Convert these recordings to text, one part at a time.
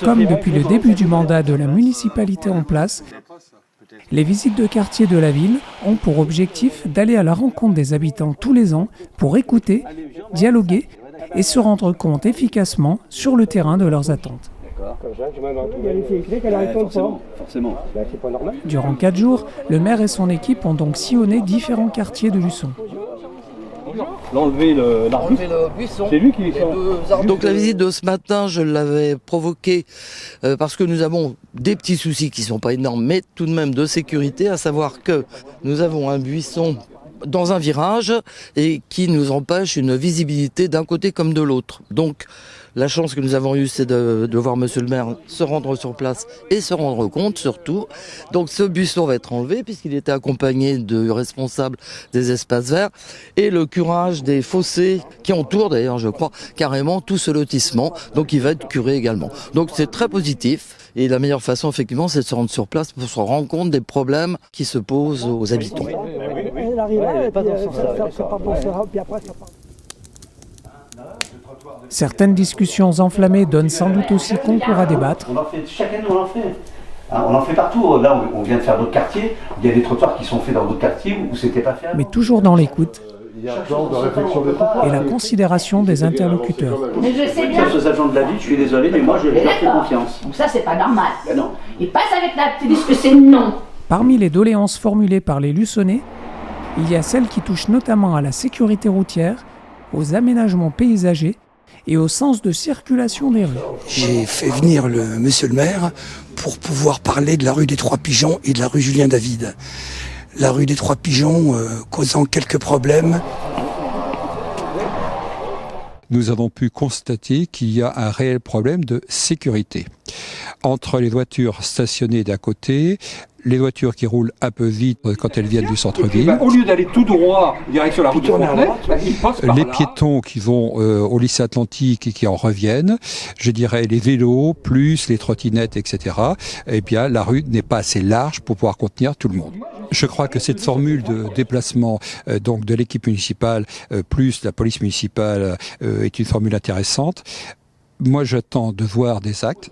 Comme depuis le début du mandat de la municipalité en place, les visites de quartier de la ville ont pour objectif d'aller à la rencontre des habitants tous les ans pour écouter, dialoguer et se rendre compte efficacement sur le terrain de leurs attentes. Durant 4 jours, le maire et son équipe ont donc sillonné différents quartiers de Luçon. L'enlever le buisson. C'est lui qui... Donc la visite de ce matin, je l'avais provoquée parce que nous avons des petits soucis qui ne sont pas énormes, mais tout de même de sécurité, à savoir que nous avons un buisson dans un virage et qui nous empêche une visibilité d'un côté comme de l'autre. Donc la chance que nous avons eue, c'est de voir monsieur le maire se rendre sur place et se rendre compte surtout. Donc ce buisson va être enlevé puisqu'il était accompagné de responsables des espaces verts et le curage des fossés qui entourent d'ailleurs, je crois, carrément tout ce lotissement. Donc il va être curé également. Donc c'est très positif et la meilleure façon effectivement, c'est de se rendre sur place pour se rendre compte des problèmes qui se posent aux habitants. Certaines discussions enflammées donnent sans doute aussi concours à débattre. On en fait, chaque année on en fait. On en fait partout. Là, on vient de faire d'autres quartiers. Il y a des trottoirs qui sont faits dans d'autres quartiers où c'était pas fait. Mais toujours dans l'écoute Il y a un plan de réflexion des trottoirs. et la considération des interlocuteurs. Mais je sais bien. Sur ces agents de la ville, je suis désolé, mais moi je leur fais confiance. Donc ça, c'est pas normal. Ben non. Ils passent avec la petite disque que c'est non. Parmi les doléances formulées par les Luçonnais, il y a celles qui touchent notamment à la sécurité routière, aux aménagements paysagers et au sens de circulation des rues. J'ai fait venir monsieur le maire pour pouvoir parler de la rue des Trois Pigeons et de la rue Julien David. La rue des Trois Pigeons causant quelques problèmes. Nous avons pu constater qu'il y a un réel problème de sécurité. Entre les voitures stationnées d'un côté, les voitures qui roulent un peu vite quand elles viennent du centre-ville. Au lieu d'aller tout droit, direction la route de Fontenay, ils passent par Les là. piétons qui vont au lycée Atlantique et qui en reviennent, je dirais les vélos, plus les trottinettes, etc. Eh bien, la rue n'est pas assez large pour pouvoir contenir tout le monde. Je crois que cette formule de déplacement donc de l'équipe municipale plus la police municipale est une formule intéressante. Moi, j'attends de voir des actes.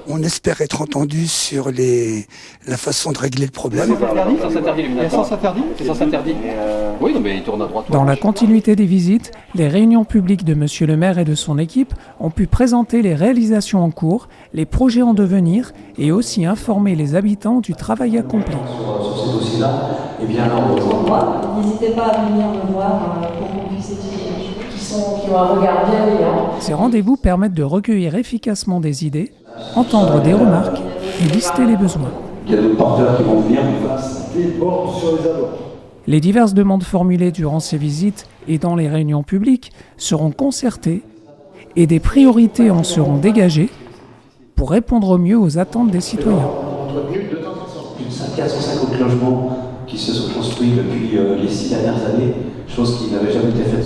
On espère être entendu sur la façon de régler le problème. Sens interdit, sens interdit. C'est sens interdit. Oui, non, mais il tourne à droite. Dans la continuité des visites, les réunions publiques de Monsieur le maire et de son équipe ont pu présenter les réalisations en cours, les projets en devenir et aussi informer les habitants du travail accompli. Sur ces dossiers-là, eh bien là, on... N'hésitez pas à venir me voir pour qu'on puisse étudier, qui ont un regard bienveillant. Ces rendez-vous permettent de recueillir efficacement des idées, entendre des remarques et lister les besoins. Il y a d'autres porteurs qui vont venir, mais face Des bornes sur les abords. Les diverses demandes formulées durant ces visites et dans les réunions publiques seront concertées et des priorités en seront dégagées pour répondre au mieux aux attentes des citoyens. plus de 450 logements qui se sont construits depuis les 6 dernières années, chose qui n'avait jamais été faite